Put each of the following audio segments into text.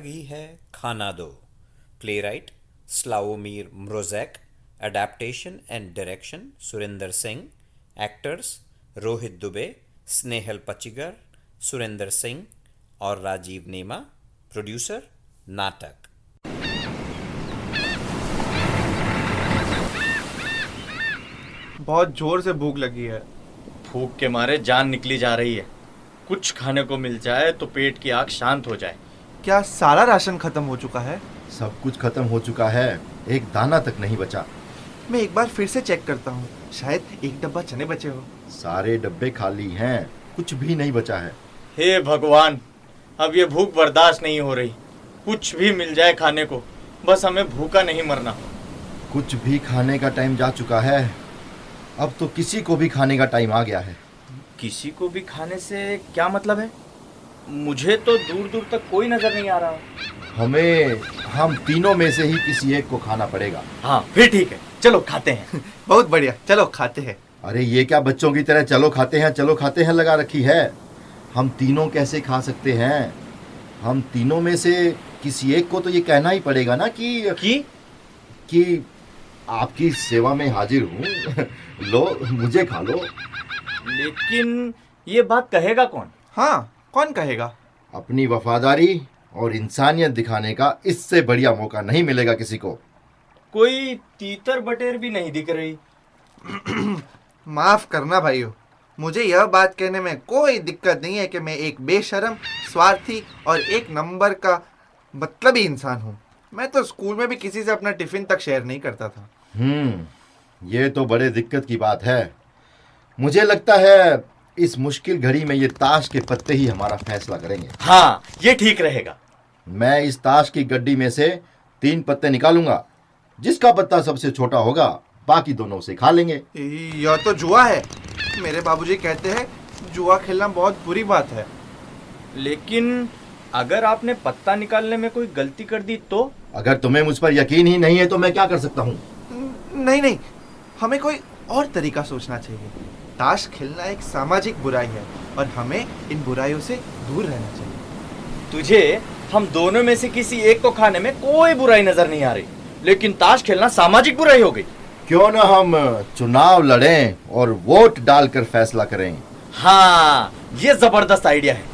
लगी है खाना दो। Playwright Slawomir Mrozek, adaptation and direction Surendra Singh, actors Rohit Dubey, Snehal Pachigar, Surendra Singh और राजीव नेमा, प्रोड्यूसर नाटक। बहुत जोर से भूख लगी है। भूख के मारे जान निकली जा रही है। कुछ खाने को मिल जाए तो पेट की आग शांत हो जाए। क्या सारा राशन खत्म हो चुका है? सब कुछ खत्म हो चुका है, एक दाना तक नहीं बचा। मैं एक बार फिर से चेक करता हूँ, शायद एक डब्बा चने बचे हो। सारे डब्बे खाली हैं, कुछ भी नहीं बचा है। हे भगवान, अब ये भूख बर्दाश्त नहीं हो रही। कुछ भी मिल जाए खाने को, बस हमें भूखा नहीं मरना। कुछ भी खाने का टाइम जा चुका है, अब तो किसी को भी खाने का टाइम आ गया है। किसी को भी खाने से क्या मतलब है? मुझे तो दूर दूर तक कोई नजर नहीं आ रहा। हम तीनों में से ही किसी एक को खाना पड़ेगा। हाँ फिर ठीक है, चलो खाते हैं। बहुत बढ़िया, चलो खाते हैं। अरे ये क्या बच्चों की तरह चलो खाते हैं लगा रखी है। हम तीनों कैसे खा सकते हैं? हम तीनों में से किसी एक को तो ये कहना ही पड़ेगा ना कि आपकी सेवा में हाजिर हूँ। लो, मुझे खा लो। लेकिन ये बात कहेगा कौन? हाँ, कौन कहेगा? अपनी वफादारी और इंसानियत दिखाने का इससे बढ़िया मौका नहीं मिलेगा किसी को। कोई तीतर बटेर भी नहीं दिख रही। माफ करना भाइयों, मुझे यह बात कहने में कोई दिक्कत नहीं है कि मैं एक बेशर्म, स्वार्थी और एक नंबर का मतलबी इंसान हूँ। मैं तो स्कूल में भी किसी से अपना टिफिन तक शेयर नहीं करता था। ये तो बड़े दिक्कत की बात है। मुझे लगता है इस मुश्किल घड़ी में ये ताश के पत्ते ही हमारा फैसला करेंगे। हाँ, ये ठीक रहेगा। मैं इस ताश की गड्डी में से 3 पत्ते निकालूंगा। जिसका पत्ता सबसे छोटा होगा, बाकी दोनों से खा लेंगे। यह तो जुआ है। मेरे बाबूजी कहते हैं जुआ खेलना बहुत बुरी बात है। लेकिन अगर आपने पत्ता निकालने में कोई गलती कर दी तो? अगर तुम्हें मुझ पर यकीन ही नहीं है तो मैं क्या कर सकता हूँ? नहीं, हमें कोई और तरीका सोचना चाहिए। ताश खेलना एक सामाजिक बुराई है और हमें इन बुराइयों से दूर रहना चाहिए। तुझे हम दोनों में से किसी एक को खाने में कोई बुराई नजर नहीं आ रही, लेकिन ताश खेलना सामाजिक बुराई हो गई। क्यों ना हम चुनाव लड़ें और वोट डालकर फैसला करें? हाँ, ये जबरदस्त आइडिया है।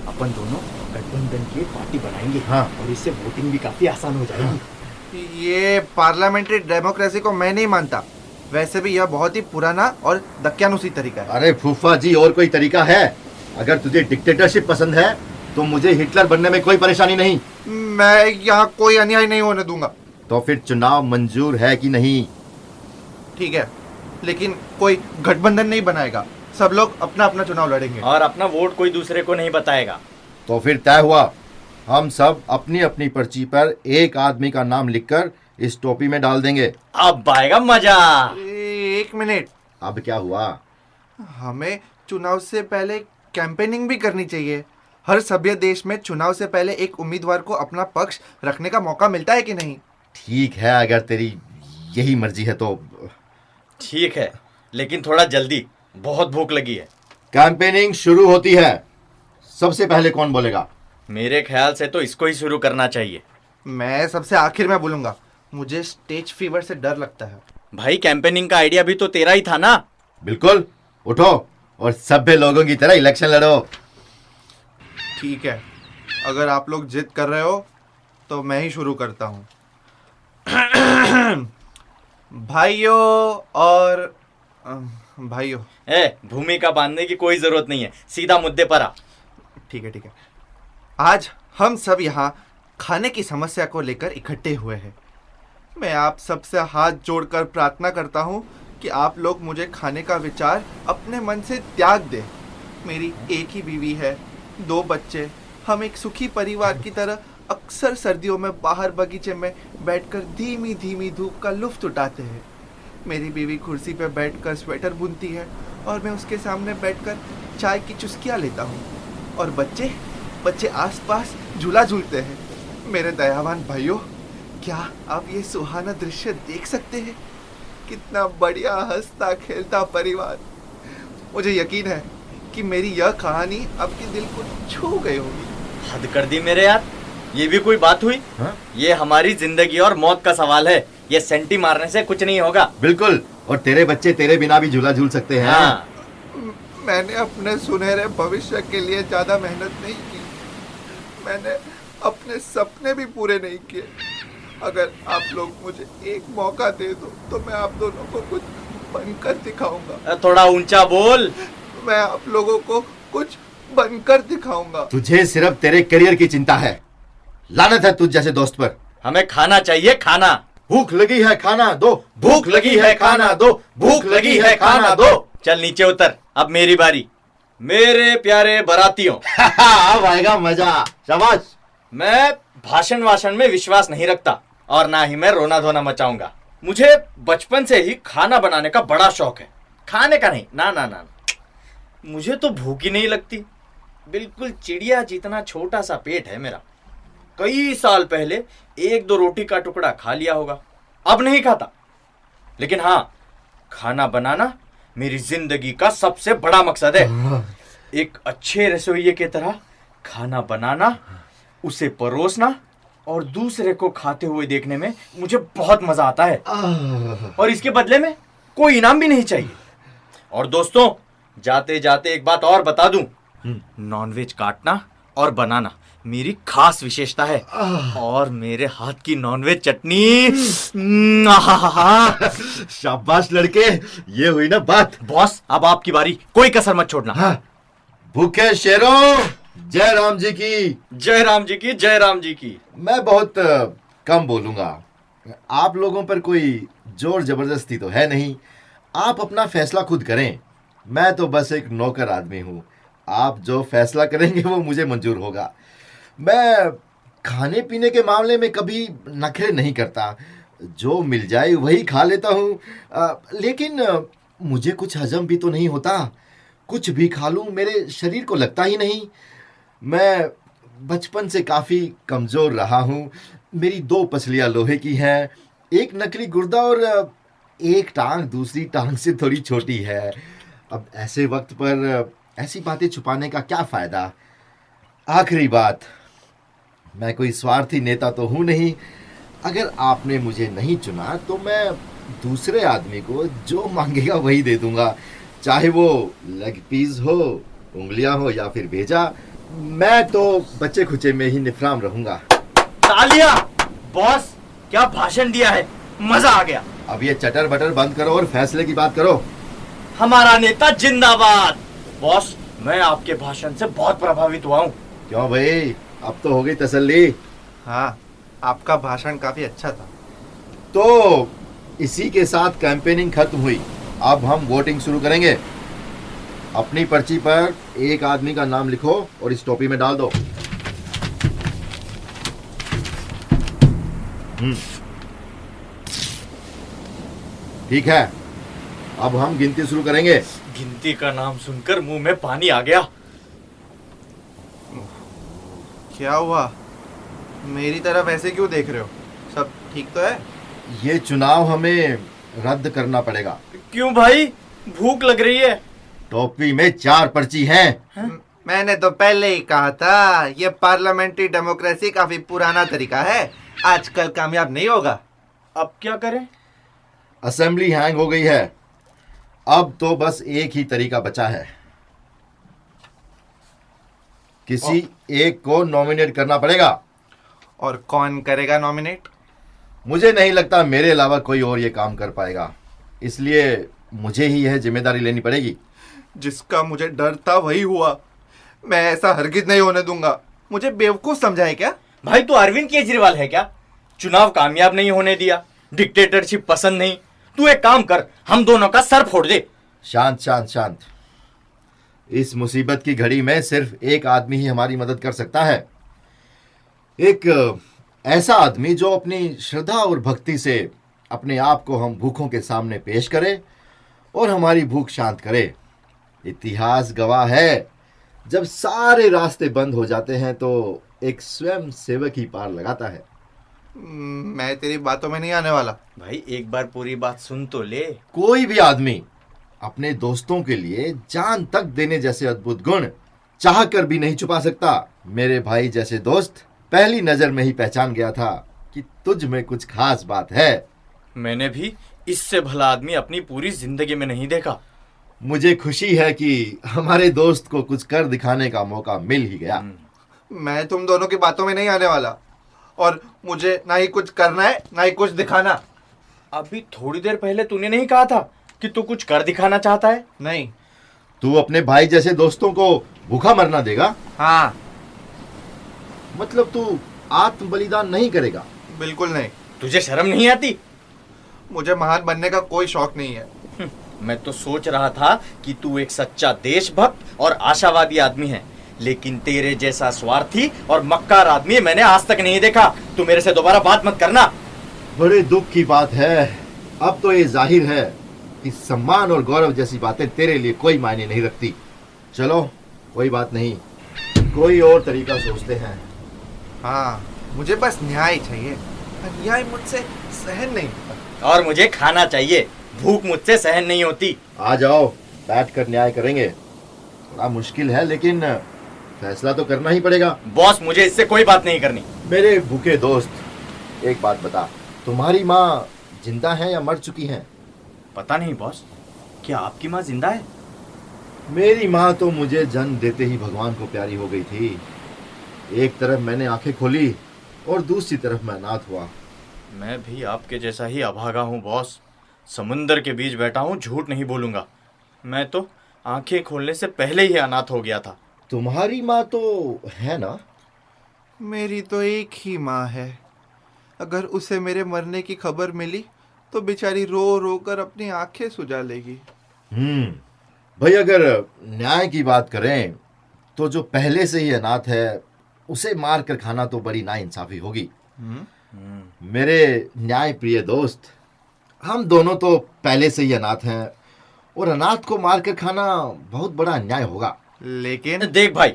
अपन दोनों गठबंधन की पार्टी बनाएंगे। हाँ, और इससे वोटिंग भी काफी आसान हो जाएगी। ये पार्लियामेंट्री डेमोक्रेसी को मैं नहीं मानता। वैसे भी यह बहुत ही पुराना और दक्यानुसी तरीका है। अरे फूफा जी, और कोई तरीका है? अगर तुझे डिक्टेटरशिप पसंद है तो मुझे हिटलर बनने में कोई परेशानी नहीं। मैं यहाँ कोई अन्याय नहीं होने दूंगा। तो फिर चुनाव मंजूर है कि नहीं? ठीक है, लेकिन कोई गठबंधन नहीं बनाएगा। सब लोग अपना अपना चुनाव लड़ेंगे और अपना वोट कोई दूसरे को नहीं बताएगा। तो फिर तय हुआ, हम सब अपनी अपनी पर्ची पर एक आदमी का नाम लिखकर इस टोपी में डाल देंगे। अब आएगा मजा। एक मिनट, अब क्या हुआ? हमें चुनाव से पहले कैंपेनिंग भी करनी चाहिए। हर सभ्य देश में चुनाव से पहले एक उम्मीदवार को अपना पक्ष रखने का मौका मिलता है कि नहीं? ठीक है, अगर तेरी यही मर्जी है तो। ठीक है, लेकिन थोड़ा जल्दी, बहुत भूख लगी है। कैंपेनिंग शुरू होती है। सबसे पहले कौन बोलेगा? मेरे ख्याल से तो इसको ही शुरू करना चाहिए। मैं सबसे आखिर में बोलूंगा। मुझे स्टेज फीवर से डर लगता है। भाई, कैंपेनिंग का आइडिया भी तो तेरा ही था ना? बिल्कुल, उठो और सभ्य लोगों की तरह इलेक्शन लड़ो। ठीक है, अगर आप लोग जिद कर रहे हो तो मैं ही शुरू करता हूँ। भाइयों और भाइयों, भूमिका बांधने की कोई जरूरत नहीं है, सीधा मुद्दे पर आ। ठीक है। आज हम सब यहाँ खाने की समस्या को लेकर इकट्ठे हुए हैं। मैं आप सबसे हाथ जोड़कर प्रार्थना करता हूँ कि आप लोग मुझे खाने का विचार अपने मन से त्याग दें। मेरी एक ही बीवी है, 2 बच्चे। हम एक सुखी परिवार की तरह अक्सर सर्दियों में बाहर बगीचे में बैठकर धीमी धीमी धूप का लुत्फ उठाते हैं। मेरी बीवी कुर्सी पर बैठकर स्वेटर बुनती है और मैं उसके सामने बैठकर चाय की चुस्कियाँ लेता हूँ। और बच्चे आसपास झूला झूलते हैं। मेरे दयावान भाइयों, क्या आप ये सुहाना दृश्य देख सकते हैं? कितना बढ़िया हंसता खेलता परिवार। मुझे यकीन है कि मेरी यह कहानी आपके दिल को छू गई होगी। हद कर दी मेरे यार। ये भी कोई बात हुई? हाँ? ये हमारी जिंदगी और मौत का सवाल है। ये सेंटी मारने से कुछ नहीं होगा। बिल्कुल। और तेरे बच्चे तेरे बिना भी झूला झूल सकते हैं। हाँ। मैंने अपने सुनहरे भविष्य के लिए ज्यादा मेहनत नहीं की। मैंने अपने सपने भी पूरे नहीं किए। अगर आप लोग मुझे एक मौका दे दो तो मैं आप दोनों को कुछ बनकर दिखाऊंगा। थोड़ा ऊंचा बोल। मैं आप लोगों को कुछ बनकर दिखाऊंगा। तुझे सिर्फ तेरे करियर की चिंता है। लानत है तुझ जैसे दोस्त पर। हमें खाना चाहिए, खाना। भूख लगी है, खाना दो। भूख लगी है, खाना दो। भूख लगी है, खाना दो। चल नीचे उतर, अब मेरी बारी। मेरे प्यारे बारातियों, अब आएगा मजा। शाबाश। मैं भाषण वाषण में विश्वास नहीं रखता और ना ही मैं रोना धोना मचाऊंगा। मुझे बचपन से ही खाना बनाने का बड़ा शौक है। खाने का नहीं, ना ना ना। मुझे तो भूख ही नहीं लगती। बिल्कुल चिड़िया जितना छोटा सा पेट है मेरा। कई साल पहले एक दो रोटी का टुकड़ा खा लिया होगा, अब नहीं खाता। लेकिन हाँ, खाना बनाना मेरी जिंदगी का सबसे बड़ा मकसद है। एक अच्छे रसोइये की तरह खाना बनाना, उसे परोसना और दूसरे को खाते हुए देखने में मुझे बहुत मजा आता है। और इसके बदले में कोई इनाम भी नहीं चाहिए। और दोस्तों, जाते जाते एक बात और बता दूं, नॉनवेज काटना और बनाना मेरी खास विशेषता है। और मेरे हाथ की नॉनवेज चटनी, शाबाश लड़के, ये हुई ना बात। बॉस, अब आपकी बारी, कोई कसर मत छोड़ना। हाँ। भूखे शेरों, जय राम जी की। जय राम जी की, जय राम जी की। मैं बहुत कम बोलूंगा। आप लोगों पर कोई जोर जबरदस्ती तो है नहीं। आप अपना फैसला खुद करें। मैं तो बस एक नौकर आदमी हूँ। आप जो फैसला करेंगे वो मुझे मंजूर होगा। मैं खाने पीने के मामले में कभी नखरे नहीं करता। जो मिल जाए वही खा लेता हूँ। लेकिन मुझे कुछ हजम भी तो नहीं होता। कुछ भी खा लूँ मेरे शरीर को लगता ही नहीं। मैं बचपन से काफ़ी कमज़ोर रहा हूँ। मेरी 2 पसलियाँ लोहे की हैं, एक नकली गुर्दा और एक टांग दूसरी टांग से थोड़ी छोटी है। अब ऐसे वक्त पर ऐसी बातें छुपाने का क्या फ़ायदा। आखिरी बात, मैं कोई स्वार्थी नेता तो हूँ नहीं। अगर आपने मुझे नहीं चुना तो मैं दूसरे आदमी को जो मांगेगा वही दे दूंगा, चाहे वो लेग पीस हो, उंगलियां हो या फिर भेजा। मैं तो बच्चे खुचे में ही निफराम रहूंगा। तालियां! बॉस, क्या भाषण दिया है, मजा आ गया। अब ये चटर बटर बंद करो और फैसले की बात करो। हमारा नेता जिंदाबाद। बॉस, मैं आपके भाषण से बहुत प्रभावित हुआ हूँ। क्यों भाई, अब तो हो गई तसल्ली? हाँ, आपका भाषण काफी अच्छा था। तो इसी के साथ कैंपेनिंग खत्म हुई। अब हम वोटिंग शुरू करेंगे। अपनी पर्ची पर एक आदमी का नाम लिखो और इस टोपी में डाल दो। ठीक है, अब हम गिनती शुरू करेंगे। गिनती का नाम सुनकर मुंह में पानी आ गया। क्या हुआ? मेरी तरफ ऐसे क्यों देख रहे हो? सब ठीक तो है? ये चुनाव हमें रद्द करना पड़ेगा। क्यों भाई, भूख लग रही है। टोपी में 4 पर्ची हैं। मैंने तो पहले ही कहा था, ये पार्लियामेंट्री डेमोक्रेसी काफी पुराना तरीका है, आजकल कामयाब नहीं होगा। अब क्या करें? असेंबली हैंग हो गई है। अब तो बस एक ही तरीका बचा है। किसी एक को नॉमिनेट करना पड़ेगा। और कौन करेगा नॉमिनेट? मुझे नहीं लगता मेरे अलावा कोई और ये काम कर पाएगा, इसलिए मुझे ही यह जिम्मेदारी लेनी पड़ेगी। जिसका मुझे डर था वही हुआ। मैं ऐसा हरगिज नहीं होने दूंगा। मुझे बेवकूफ समझा है क्या? भाई, तू अरविंद केजरीवाल है क्या? चुनाव कामयाब नहीं होने दिया, डिक्टेटरशिप पसंद नहीं। तू एक काम कर, हम दोनों का सर फोड़ दे। शांत शांत शांत। इस मुसीबत की घड़ी में सिर्फ एक आदमी ही हमारी मदद कर सकता है। एक ऐसा आदमी जो अपनी श्रद्धा और भक्ति से अपने आप को हम भूखों के सामने पेश करे और हमारी भूख शांत करे। इतिहास गवाह है, जब सारे रास्ते बंद हो जाते हैं तो एक स्वयं सेवक ही पार लगाता है। मैं तेरी बातों में नहीं आने वाला। भाई, एक बार पूरी बात सुन तो ले। कोई भी आदमी अपने दोस्तों के लिए जान तक देने जैसे अद्भुत गुण चाह कर भी नहीं छुपा सकता। मेरे भाई जैसे दोस्त पहली नजर में ही पहचान गया था कि तुझ में कुछ खास बात है। मैंने भी इससे भला आदमी अपनी पूरी जिंदगी में नहीं देखा। मुझे खुशी है कि हमारे दोस्त को कुछ कर दिखाने का मौका मिल ही गया। मैं तुम दोनों की बातों में नहीं आने वाला, और मुझे ना ही कुछ करना है ना ही कुछ दिखाना। अभी थोड़ी देर पहले तूने नहीं कहा था कि तू कुछ कर दिखाना चाहता है? नहीं। तू अपने भाई जैसे दोस्तों को भूखा मरना देगा? हाँ। मतलब तू आत्म बलिदान नहीं करेगा? बिल्कुल नहीं। तुझे शर्म नहीं आती? मुझे महान बनने का कोई शौक नहीं है। मैं तो सोच रहा था कि तू एक सच्चा देशभक्त और आशावादी आदमी है, लेकिन तेरे जैसा स्वार्थी और मक्कार आदमी मैंने आज तक नहीं देखा। तू मेरे से दोबारा बात मत करना। बड़े दुख की बात है, अब तो ये जाहिर है कि सम्मान और गौरव जैसी बातें तेरे लिए कोई मायने नहीं रखती। चलो कोई बात नहीं, कोई और तरीका सोचते हैं। हाँ, मुझे बस न्याय चाहिए। अन्याय मुझसे सहन नहीं होता। और मुझे खाना चाहिए, भूख मुझसे सहन नहीं होती। आ जाओ, बैठकर न्याय करेंगे। थोड़ा मुश्किल है लेकिन फैसला तो करना ही पड़ेगा। बॉस, मुझे इससे कोई बात नहीं करनी। मेरे भूखे दोस्त, एक बात बता, तुम्हारी माँ जिंदा है या मर चुकी है? पता नहीं बॉस, क्या आपकी माँ जिंदा है? मेरी माँ तो मुझे जन्म देते ही भगवान को प्यारी हो गई थी। एक तरफ मैंने आंखें खोली और दूसरी तरफ मैं अनाथ हुआ। मैं भी आपके जैसा ही अभागा हूँ बॉस। समुंदर के बीच बैठा हूँ, झूठ नहीं बोलूंगा। मैं तो आंखें खोलने से पहले ही अनाथ हो गया था। तुम्हारी माँ तो है ना? मेरी तो एक ही माँ है। अगर उसे मेरे मरने की खबर मिली तो बेचारी रो रो कर अपनी आंखें सुझा लेगी। भाई, अगर न्याय की बात करें तो जो पहले से ही अनाथ है उसे मार कर खाना तो बड़ी नाइंसाफी होगी। मेरे न्याय प्रिय दोस्त, हम दोनों तो पहले से ही अनाथ हैं और अनाथ को मार कर खाना बहुत बड़ा अन्याय होगा। लेकिन देख भाई,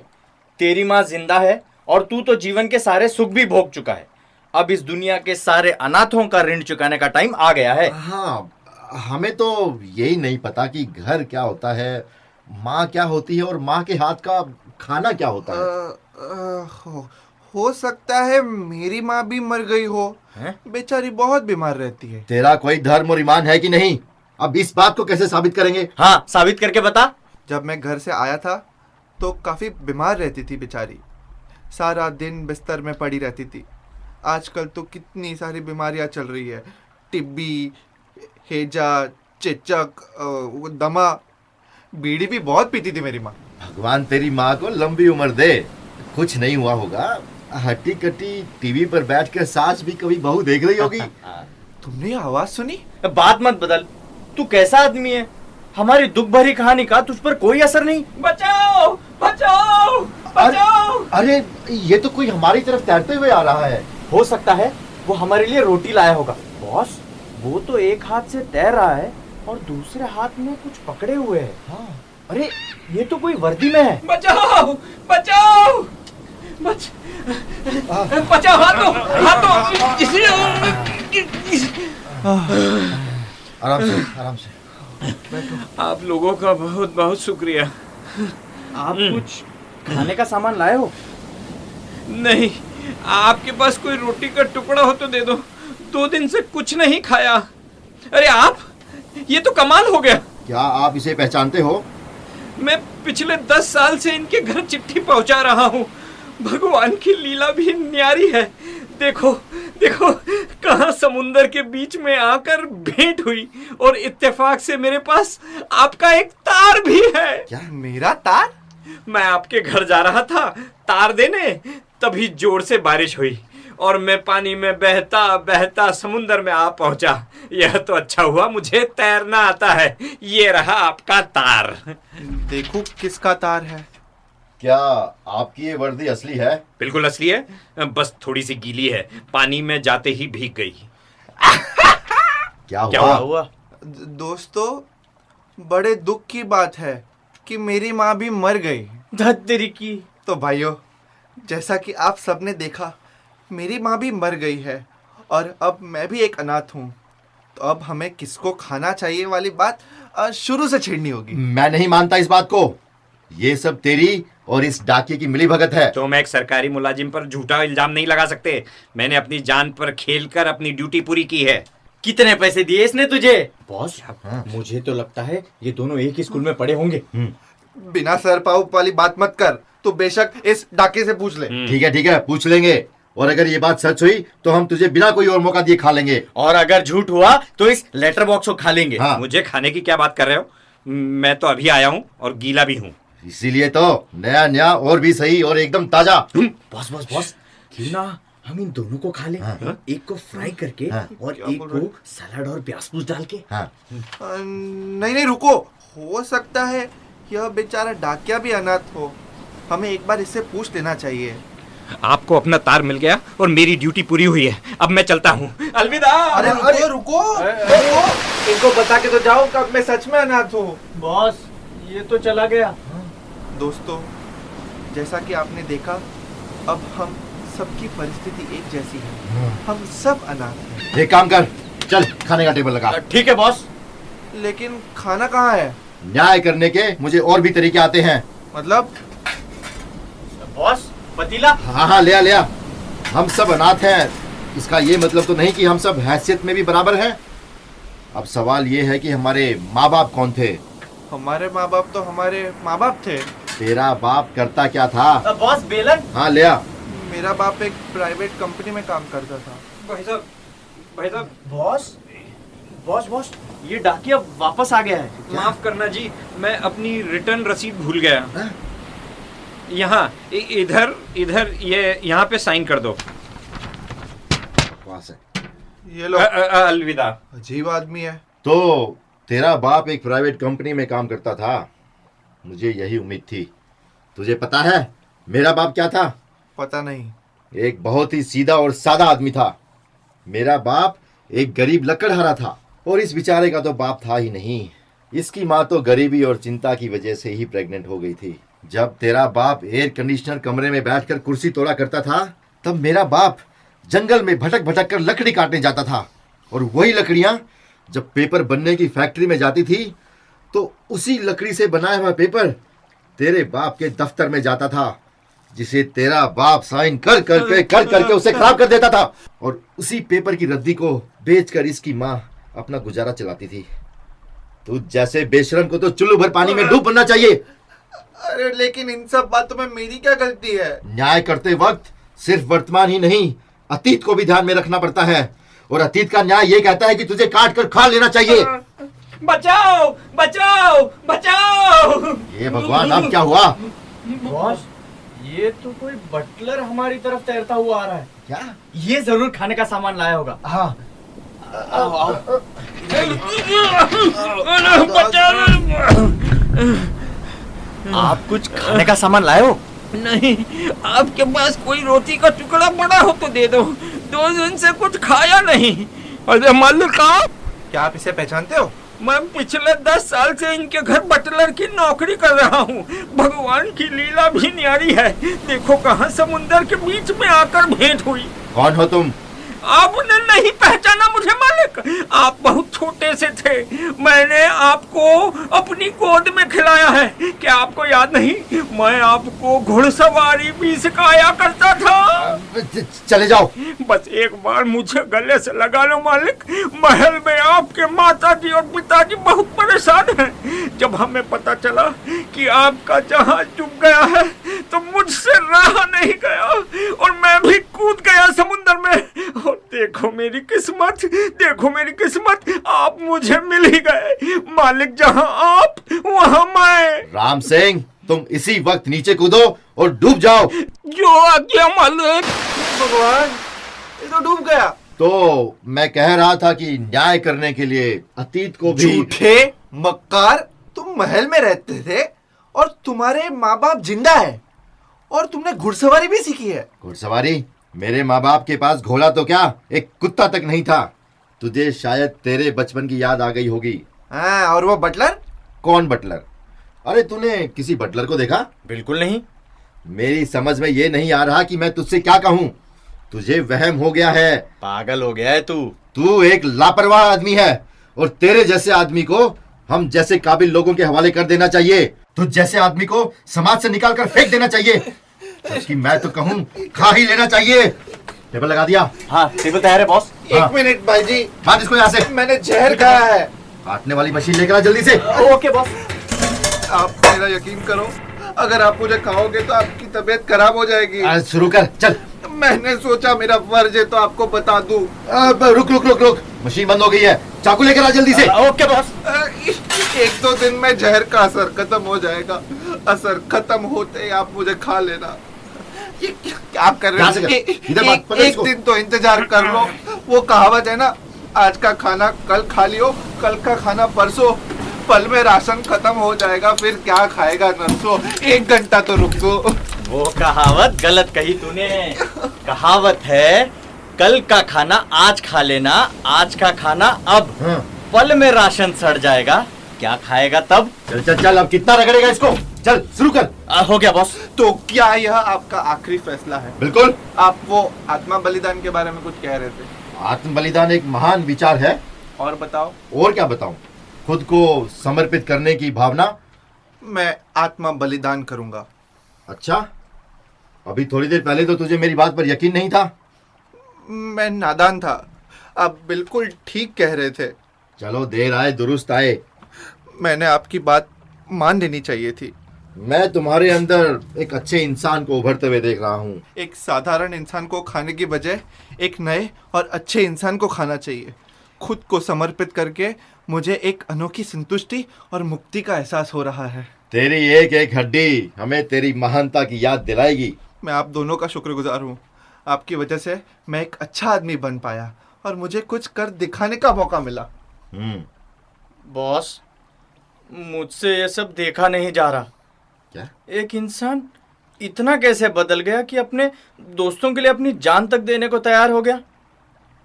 तेरी माँ जिंदा है और तू तो जीवन के सारे सुख भी भोग चुका है। अब इस दुनिया के सारे अनाथों का ऋण चुकाने का टाइम आ गया है। हाँ, हमें तो यही नहीं पता कि घर क्या होता है, माँ क्या होती है और माँ के हाथ का खाना क्या होता है। हो सकता है मेरी माँ भी मर गई हो। बेचारी बहुत बीमार रहती है। तेरा कोई धर्म और ईमान है कि नहीं? अब इस बात को कैसे साबित करेंगे? हाँ, साबित करके बता। जब मैं घर से आया था तो काफ़ी बीमार रहती थी बेचारी। सारा दिन बिस्तर में पड़ी रहती थी। आजकल तो कितनी सारी बीमारियां चल रही है। टिब्बी, हेजा, चेचक, दमा। बीड़ी भी बहुत पीती थी मेरी माँ। भगवान तेरी माँ को लंबी उम्र दे। कुछ नहीं हुआ होगा, हट्टी कट्टी टीवी पर बैठकर सास भी कभी बहू देख रही होगी। तुमने ये आवाज सुनी? बात मत बदल। तू कैसा आदमी है? हमारी दुख भरी कहानी का तुझ पर कोई असर नहीं। बचाओ बचाओ बचाओ! अरे ये तो कोई हमारी तरफ तैरते हुए आ रहा है। हो सकता है वो हमारे लिए रोटी लाया होगा। बॉस, वो तो एक हाथ से तैर रहा है और दूसरे हाथ में कुछ पकड़े हुए है। हाँ। अरे ये तो कोई वर्दी में है। बचाओ बचाओ बचाओ! हाथों हाथों! आराम से, आराम से। आप लोगों का बहुत बहुत शुक्रिया। आप कुछ खाने का सामान लाए हो? नहीं, आपके पास कोई रोटी का टुकड़ा हो तो दे दो। 2 दिन से कुछ नहीं खाया। अरे आप, ये तो कमाल हो गया। क्या आप इसे पहचानते हो? मैं पिछले 10 साल से इनके घर चिट्ठी पहुंचा रहा हूँ। भगवान की लीला भी न्यारी है। देखो देखो, कहाँ समुंदर के बीच में आकर भेंट हुई और इत्तेफाक से मेरे पास आपका एक तार भी है। क्या मेरा तार? मैं आपके घर जा रहा था तार देने, तभी जोर से बारिश हुई और मैं पानी में बहता बहता समुंदर में आ पहुंचा। यह तो अच्छा हुआ मुझे तैरना आता है। ये रहा आपका तार। देखो किसका तार है। क्या आपकी ये वर्दी असली है? बिल्कुल असली है, बस थोड़ी सी गीली है, पानी में जाते ही भीग गई। क्या क्या हुआ? हुआ? दोस्तों, बड़े दुख की बात है कि मेरी माँ भी मर गई। धत्तेरी की। तो भाइयों, जैसा कि आप सबने देखा, मेरी माँ भी मर गई है और अब मैं भी एक अनाथ हूँ। तो अब हमें किसको खाना चाहिए वाली बात शुरू से छेड़नी होगी। मैं नहीं मानता इस बात को। ये सब तेरी और इस डाकिये की मिलीभगत है। तुम एक सरकारी मुलाजिम पर झूठा इल्जाम नहीं लगा सकते। मैंने अपनी जान पर खेलकर अपनी ड्यूटी पूरी की है। कितने पैसे दिए इसने तुझे? बॉस, मुझे तो लगता है ये दोनों एक ही स्कूल में पढ़े होंगे। बिना सर पाव वाली बात मत कर, तू बेशक इस डाके से पूछ ले। ठीक है, पूछ लेंगे। और अगर ये बात सच हुई तो हम तुझे बिना कोई और मौका दिए खा लेंगे। और अगर झूठ हुआ तो इस लेटर बॉक्स को खा लेंगे। हाँ। मुझे खाने की क्या बात कर रहे हो? मैं तो अभी आया हूँ और गीला भी हूँ। इसीलिए तो नया और भी सही और एकदम ताजा। बॉस क्यों ना हम इन दोनों को खा ले। एक को फ्राई करके और एक को सलाद और प्याज पूछ डाल के। नहीं रुको, हो सकता है यह बेचारा डाकिया भी अनाथ हो। हमें एक बार इससे पूछ लेना चाहिए। आपको अपना तार मिल गया और मेरी ड्यूटी पूरी हुई है। अब मैं चलता हूँ। अलविदा। अरे रुको, इनको बता के तो जाओ कब मैं सच में अनाथ हूँ। बॉस, ये तो चला गया। दोस्तों, जैसा कि आपने देखा, अब हम सबकी परिस्थिति एक जैसी है। हम सब अनाथ हैं। एक काम कर, चल खाने का टेबल लगा। ठीक है बॉस। लेकिन खाना कहाँ है? न्याय करने के मुझे और भी तरीके आते हैं। मतलब? बॉस, पतीला। हाँ, ले आ। हम सब अनाथ हैं, इसका ये मतलब तो नहीं कि हम सब हैसियत में भी बराबर हैं। अब सवाल ये है कि हमारे माँ बाप कौन थे? हमारे माँ बाप तो हमारे माँ बाप थे। तेरा बाप करता क्या था? बॉस, बेलन। हाँ, ले आ। मेरा बाप एक प्राइवेट कंपनी में काम करता था। भाई साहब। बॉस, ये डाकिया वापस आ गया है। माफ करना जी, मैं अपनी रिटर्न रसीद भूल गया। यहाँ इधर ये यहाँ पे साइन कर दो। वहाँ से। ये लो। अलविदा। अजीब आदमी है। तो तेरा बाप एक प्राइवेट कंपनी में काम करता था। मुझे यही उम्मीद थी। तुझे पता है मेरा बाप क्या था? पता नहीं। एक बहुत ही सीधा और सादा आदमी था। मेरा बाप एक गरीब लकड़हारा था और इस बेचारे का तो बाप था ही नहीं। इसकी माँ तो गरीबी और चिंता की वजह से ही प्रेग्नेंट हो गई थी। जब तेरा बाप एयर कंडीशनर कमरे में बैठकर कुर्सी तोड़ा करता था, तब मेरा बाप जंगल में भटक कर लकड़ी काटने जाता था। और वही लकड़ियां जब पेपर बनने की फैक्ट्री में जाती थी, तो उसी लकड़ी से बनाया हुआ पेपर तेरे बाप के दफ्तर में जाता था, जिसे तेरा बाप साइन कर करके उसे खराब कर देता था। और उसी पेपर की रद्दी को बेचकर इसकी माँ अपना गुजारा चलाती थी। तू जैसे बेशरम को तो चुल्लू भर पानी में डूब बनना चाहिए। अरे लेकिन इन सब बातों में मेरी क्या गलती है? न्याय करते वक्त सिर्फ वर्तमान ही नहीं, अतीत को भी ध्यान में रखना पड़ता है। और अतीत का न्याय ये कहता है कि तुझे काट कर खा लेना चाहिए। बचाओ बचाओ बचाओ। ये भगवान, अब क्या हुआ? बॉस, ये तो कोई बटलर हमारी तरफ तैरता हुआ आ रहा है। क्या? ये जरूर खाने का सामान लाया होगा। हाँ, आओ। आप कुछ खाने का सामान लाए हो? नहीं, आपके पास कोई रोटी का टुकड़ा पड़ा हो तो दे दो। 2 दिन से कुछ खाया नहीं। अरे मालिक आप, क्या आप इसे पहचानते हो? मैं पिछले 10 साल से इनके घर बटलर की नौकरी कर रहा हूँ। भगवान की लीला भी न्यारी है। देखो कहाँ समुंदर के बीच में आकर भेंट हुई। कौन हो तुम? आपने नहीं पहचाना मुझे मालिक? आप बहुत छोटे से थे, मैंने आपको अपनी गोद में खिलाया है। क्या आपको याद नहीं? मैं आपको घुड़सवारी भी सिखाया करता था। चले जाओ। बस एक बार मुझे गले से लगा लो मालिक। महल में आपके माताजी और पिताजी बहुत परेशान हैं। जब हमें पता चला कि आपका जहाज डूब गया है तो मुझसे रहा नहीं गया और मैं भी कूद गया समुद्र में। और देखो मेरी किस्मत, आप मुझे मिल ही गए। मालिक जहां आप वहां मैं। राम सिंह, तुम इसी वक्त नीचे कूदो और डूब जाओ। जो आज्ञा मालिक। भगवान, ये तो डूब गया। तो मैं कह रहा था कि न्याय करने के लिए अतीत को भी। झूठे मक्कार, तुम महल में रहते थे और तुम्हारे माँ बाप जिंदा है और तुमने घुड़सवारी भी सीखी है। घुड़सवारी? मेरे माँ बाप के पास घोड़ा तो क्या, एक कुत्ता तक नहीं था। तुझे शायद तेरे बचपन की याद आ गई होगी। हाँ, और वो बटलर? कौन बटलर? अरे तूने किसी बटलर को देखा? बिल्कुल नहीं। मेरी समझ में ये नहीं आ रहा कि मैं तुझसे क्या कहूँ। तुझे वहम हो गया है। पागल हो गया है तू। तू एक लापरवाह आदमी है और तेरे जैसे आदमी को हम जैसे काबिल लोगों के हवाले कर देना चाहिए। तो जैसे आदमी को समाज से निकाल कर फेंक देना चाहिए। जबकि मैं तो कहूँ खा ही लेना चाहिए। टेबल लगा दिया? हाँ, टेबल तैयार है बॉस। हाँ। एक मिनट भाई जी, बात इसको यहाँ से। मैंने जहर खाया है। काटने वाली मशीन लेकर आ जल्दी से। Okay boss. आप मेरा यकीन करो, अगर आप मुझे खाओगे तो आपकी तबीयत खराब हो जाएगी। शुरू कर, चल। मैंने सोचा मेरा फर्ज है तो आपको बता दूं। रुक रुक रुक रुक, मशीन बंद हो गई है। चाकू लेकर आ जल्दी से। Okay boss. 1-2 दिन में जहर का असर खत्म हो जाएगा। असर खत्म होते ही आप मुझे खा लेना। ये क्या आप कर रहे यहाँ से हो? कर। इधर बात, पकड़ एक इसको। दिन तो इंतजार कर लो। वो कहावत है ना, आज का खाना कल खा लियो, कल का खाना परसों। पल में राशन खत्म हो जाएगा, फिर क्या खाएगा नरसों। 1 घंटा तो रुक दो। वो कहावत गलत कही तूने। कहावत है कल का खाना आज खा लेना, आज का खाना अब। हाँ। पल में राशन सड़ जाएगा, क्या खाएगा तब? चल चल चल, अब कितना रगड़ेगा इसको? चल शुरू कर। हो गया बॉस। तो क्या यह आपका आखिरी फैसला है? बिल्कुल। आप वो आत्मा बलिदान के बारे में कुछ कह रहे थे, आत्म बलिदान एक महान विचार है। और बताओ। और क्या बताऊं? खुद को समर्पित करने की भावना। मैं आत्मा बलिदान करूंगा। अच्छा, अभी थोड़ी देर पहले तो तुझे मेरी बात पर यकीन नहीं था। मैं नादान था, आप बिल्कुल ठीक कह रहे थे। चलो, देर आए दुरुस्त आए। मैंने आपकी बात मान लेनी चाहिए थी। मैं तुम्हारे अंदर एक अच्छे इंसान को उभरते हुए देख रहा हूँ। एक साधारण इंसान को खाने की बजाय एक नए और अच्छे इंसान को खाना चाहिए। खुद को समर्पित करके मुझे एक अनोखी संतुष्टि और मुक्ति का एहसास हो रहा है। तेरी एक एक हड्डी हमें तेरी महानता की याद दिलाएगी। मैं आप दोनों का शुक्रगुजार हूँ। आपकी वजह से मैं एक अच्छा आदमी बन पाया और मुझे कुछ कर दिखाने का मौका मिला। बॉस, मुझसे ये सब देखा नहीं जा रहा। क्या? एक इंसान इतना कैसे बदल गया कि अपने दोस्तों के लिए अपनी जान तक देने को तैयार हो गया?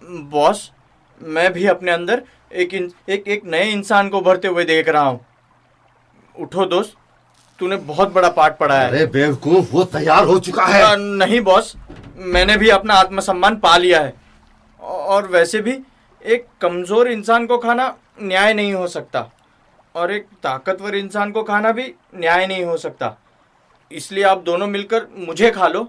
बॉस, मैं भी अपने अंदर एक नए इंसान को उभरते हुए देख रहा हूँ। उठो दोस्त, तूने बहुत बड़ा पाठ पढ़ा है। अरे बेवकूफ, वो तैयार हो चुका है। नहीं बॉस, मैंने भी अपना आत्मसम्मान पा लिया है। और वैसे भी एक कमज़ोर इंसान को खाना न्याय नहीं हो सकता, और एक ताकतवर इंसान को खाना भी न्याय नहीं हो सकता। इसलिए आप दोनों मिलकर मुझे खा लो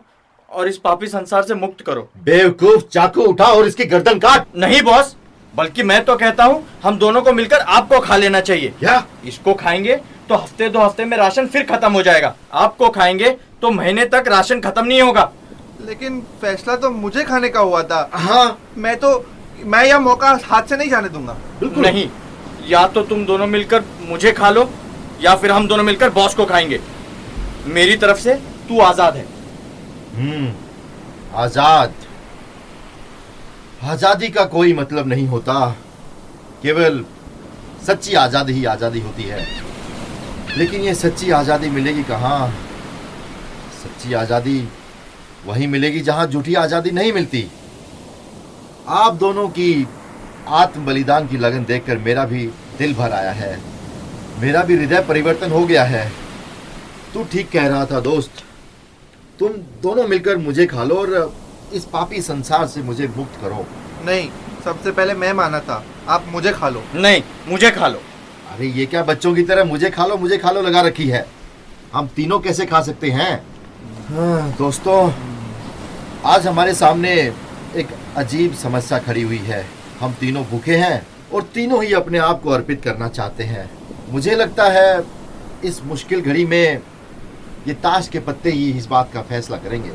और इस पापी संसार से मुक्त करो। बेवकूफ, चाकू उठा और इसकी गर्दन काट। नहीं बॉस, बल्कि मैं तो कहता हूँ हम दोनों को मिलकर आपको खा लेना चाहिए। क्या? इसको खाएंगे तो हफ्ते 2 हफ्ते में राशन फिर खत्म हो जाएगा। आपको खाएंगे तो महीने तक राशन खत्म नहीं होगा। लेकिन फैसला तो मुझे खाने का हुआ था। हाँ, मैं यह मौका हाथ से नहीं जाने दूंगा। बिल्कुल नहीं, या तो तुम दोनों मिलकर मुझे खा लो या फिर हम दोनों मिलकर बॉस को खाएंगे। मेरी तरफ से तू आजाद है। आजाद। आजादी का कोई मतलब नहीं होता, केवल सच्ची आजादी ही आजादी होती है। लेकिन ये सच्ची आजादी मिलेगी कहाँ? सच्ची आजादी वहीं मिलेगी जहां झूठी आजादी नहीं मिलती। आप दोनों की आत्म बलिदान की लगन देखकर मेरा भी दिल भर आया है, मेरा भी हृदय परिवर्तन हो गया है। तू ठीक कह रहा था दोस्त, तुम दोनों मिलकर मुझे खा लो और इस पापी संसार से मुझे मुक्त करो। नहीं, सबसे पहले मैं माना था, आप मुझे खा लो। नहीं, मुझे खा लो। अरे ये क्या बच्चों की तरह मुझे खा लो लगा रखी है? हम तीनों कैसे खा सकते हैं? हाँ, दोस्तों, आज हमारे सामने एक अजीब समस्या खड़ी हुई है। हम तीनों भूखे हैं और तीनों ही अपने आप को अर्पित करना चाहते हैं। मुझे लगता है इस मुश्किल घड़ी में ये ताश के पत्ते ही इस बात का फैसला करेंगे।